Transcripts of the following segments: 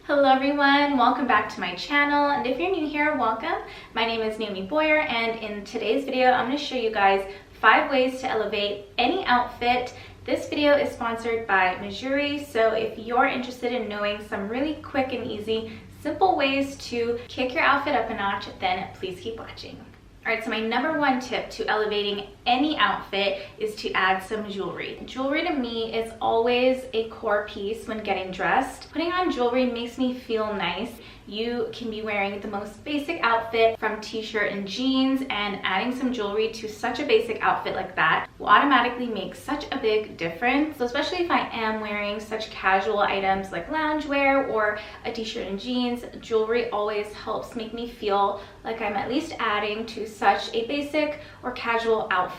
Hello everyone, welcome back to my channel, and if you're new here, welcome. My name is Naomi Boyer, and in today's video I'm going to show you guys 5 ways to elevate any outfit. This video is sponsored by Mejuri, so if you're interested in knowing some really quick and easy, simple ways to kick your outfit up a notch, then please keep watching. Alright, so my number 1 tip to elevating any outfit is to add some jewelry. Jewelry to me is always a core piece when getting dressed. Putting on jewelry makes me feel nice. You can be wearing the most basic outfit from t-shirt and jeans, and adding some jewelry to such a basic outfit like that will automatically make such a big difference. So especially if I am wearing such casual items like loungewear or a t-shirt and jeans, jewelry always helps make me feel like I'm at least adding to such a basic or casual outfit.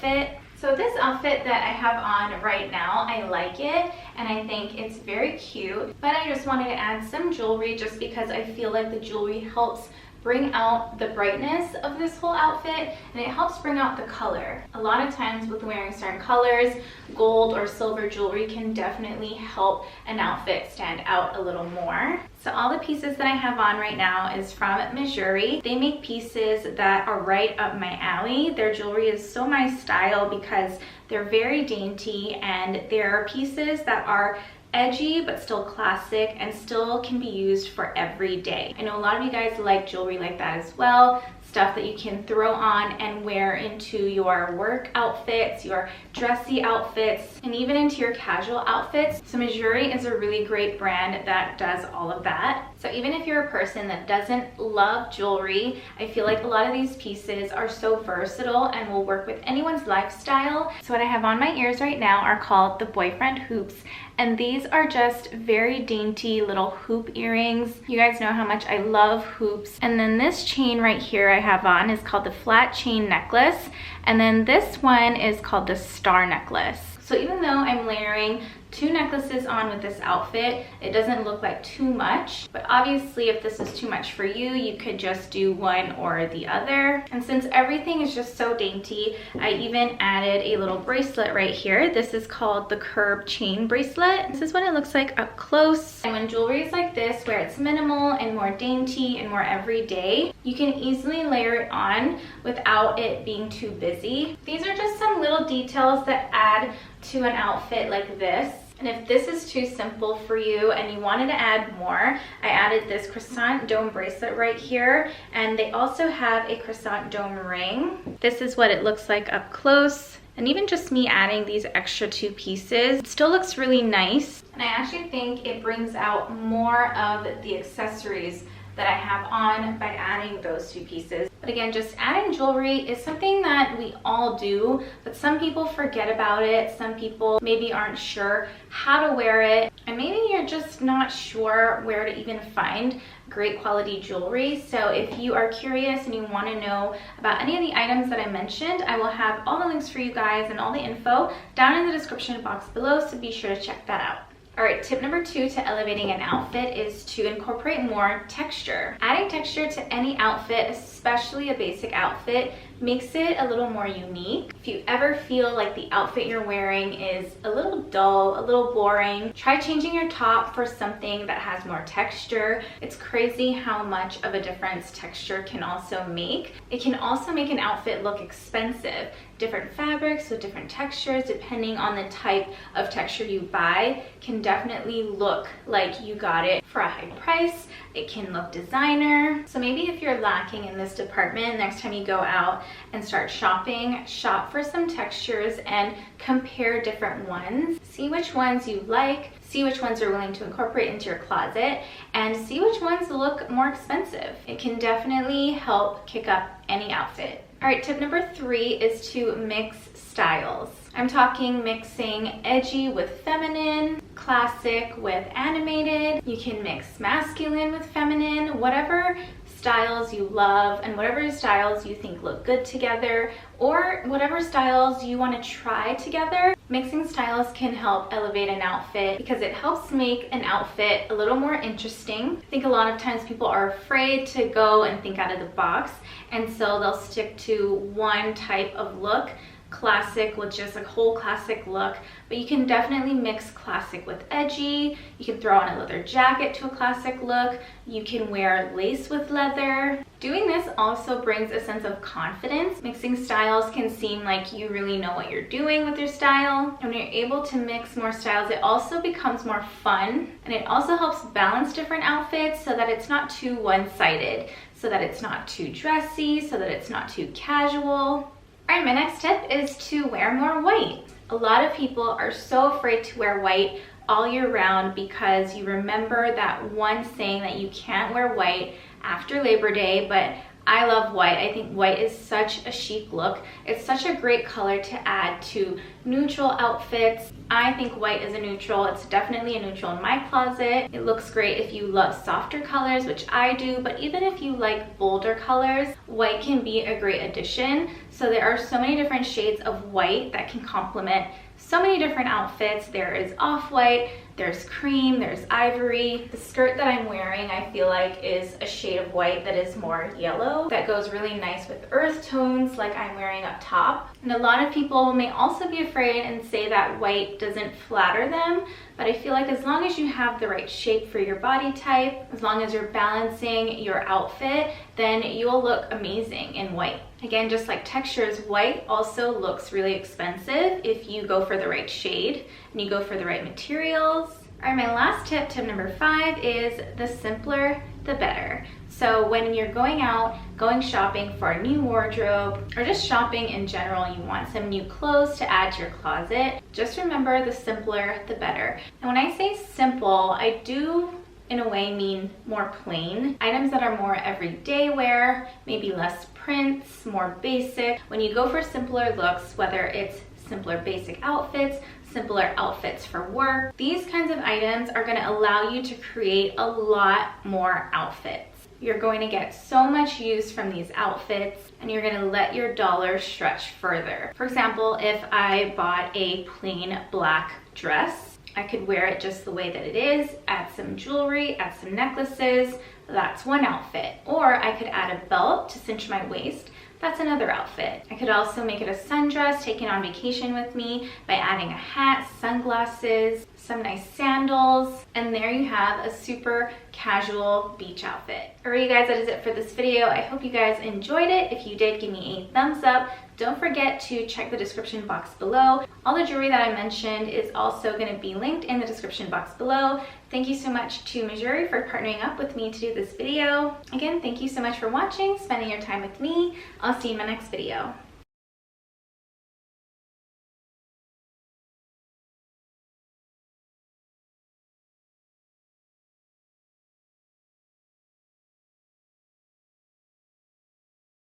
So this outfit that I have on right now, I like it and I think it's very cute, but I just wanted to add some jewelry just because I feel like the jewelry helps bring out the brightness of this whole outfit, and it helps bring out the color. A lot of times with wearing certain colors, gold or silver jewelry can definitely help an outfit stand out a little more. So all the pieces that I have on right now is from Mejuri. They make pieces that are right up my alley. Their jewelry is so my style because they're very dainty, and they're pieces that are edgy but still classic and still can be used for every day. I know a lot of you guys like jewelry like that as well, stuff that you can throw on and wear into your work outfits, your dressy outfits, and even into your casual outfits. So Mejuri is a really great brand that does all of that. So even if you're a person that doesn't love jewelry, I feel like a lot of these pieces are so versatile and will work with anyone's lifestyle. So what I have on my ears right now are called the boyfriend hoops, and these are just very dainty little hoop earrings. You guys know how much I love hoops. And then this chain right here I have on is called the flat chain necklace, and then this one is called the star necklace. So even though I'm layering 2 necklaces on with this outfit, it doesn't look like too much, but obviously if this is too much for you, you could just do one or the other. And since everything is just so dainty, I even added a little bracelet right here. This is called the curb chain bracelet. This is what it looks like up close. And when jewelry is like this, where it's minimal and more dainty and more everyday, you can easily layer it on without it being too busy. These are just some little details that add to an outfit like this. And if this is too simple for you and you wanted to add more, I added this croissant dome bracelet right here, and they also have a croissant dome ring. This is what it looks like up close. And even just me adding these extra 2 pieces, it still looks really nice. And I actually think it brings out more of the accessories that I have on by adding those 2 pieces. But again, just adding jewelry is something that we all do, but some people forget about it. Some people maybe aren't sure how to wear it, and maybe you're just not sure where to even find great quality jewelry. So if you are curious and you want to know about any of the items that I mentioned, I will have all the links for you guys and all the info down in the description box below, so be sure to check that out. Alright, tip number 2 to elevating an outfit is to incorporate more texture. Adding texture to any outfit, especially a basic outfit, makes it a little more unique. If you ever feel like the outfit you're wearing is a little dull, a little boring, try changing your top for something that has more texture. It's crazy how much of a difference texture can also make. It can also make an outfit look expensive. Different fabrics with different textures, depending on the type of texture you buy, can definitely look like you got it for a high price. It can look designer. So maybe if you're lacking in this department, next time you go out and start shopping, shop for some textures and compare different ones. See which ones you like, see which ones you're willing to incorporate into your closet, and see which ones look more expensive. It can definitely help kick up any outfit. Alright, tip number 3 is to mix styles. I'm talking mixing edgy with feminine, classic with animated. You can mix masculine with feminine, whatever styles you love and whatever styles you think look good together, or whatever styles you want to try together. Mixing styles can help elevate an outfit because it helps make an outfit a little more interesting. I think a lot of times people are afraid to go and think out of the box, and so they'll stick to one type of look classic with just a whole classic look, but you can definitely mix classic with edgy. You can throw on a leather jacket to a classic look. You can wear lace with leather. Doing this also brings a sense of confidence. Mixing styles can seem like you really know what you're doing with your style. And when you're able to mix more styles, it also becomes more fun, and it also helps balance different outfits so that it's not too one-sided, so that it's not too dressy, so that it's not too casual. All right, my next tip is to wear more white. A lot of people are so afraid to wear white all year round because you remember that one saying that you can't wear white after Labor Day, but I love white. I think white is such a chic look. It's such a great color to add to neutral outfits. I think white is a neutral. It's definitely a neutral in my closet. It looks great if you love softer colors, which I do, but even if you like bolder colors, white can be a great addition. So there are so many different shades of white that can complement so many different outfits. There is off-white, there's cream, there's ivory. The skirt that I'm wearing, I feel like, is a shade of white that is more yellow. That goes really nice with earth tones like I'm wearing up top. And a lot of people may also be afraid and say that white doesn't flatter them, but I feel like as long as you have the right shape for your body type, as long as you're balancing your outfit, then you'll look amazing in white. Again, just like textures, white also looks really expensive if you go for the right shade and you go for the right materials. All right, my last tip, tip number 5, is the simpler, the better. So when you're going out, going shopping for a new wardrobe, or just shopping in general, you want some new clothes to add to your closet, just remember the simpler, the better. And when I say simple, I do in a way mean more plain. Items that are more everyday wear, maybe less prints, more basic. When you go for simpler looks, whether it's simpler basic outfits, simpler outfits for work, these kinds of items are going to allow you to create a lot more outfits. You're going to get so much use from these outfits, and you're going to let your dollar stretch further. For example, if I bought a plain black dress, I could wear it just the way that it is, add some jewelry, add some necklaces. That's one outfit. Or I could add a belt to cinch my waist. That's another outfit. I could also make it a sundress, take it on vacation with me by adding a hat, sunglasses, some nice sandals, and there you have a super casual beach outfit. Alright, you guys, that is it for this video. I hope you guys enjoyed it. If you did, give me a thumbs up. Don't forget to check the description box below. All the jewelry that I mentioned is also going to be linked in the description box below. Thank you so much to Mejuri for partnering up with me to do this video. Again, thank you so much for watching, spending your time with me. I'll see you in my next video.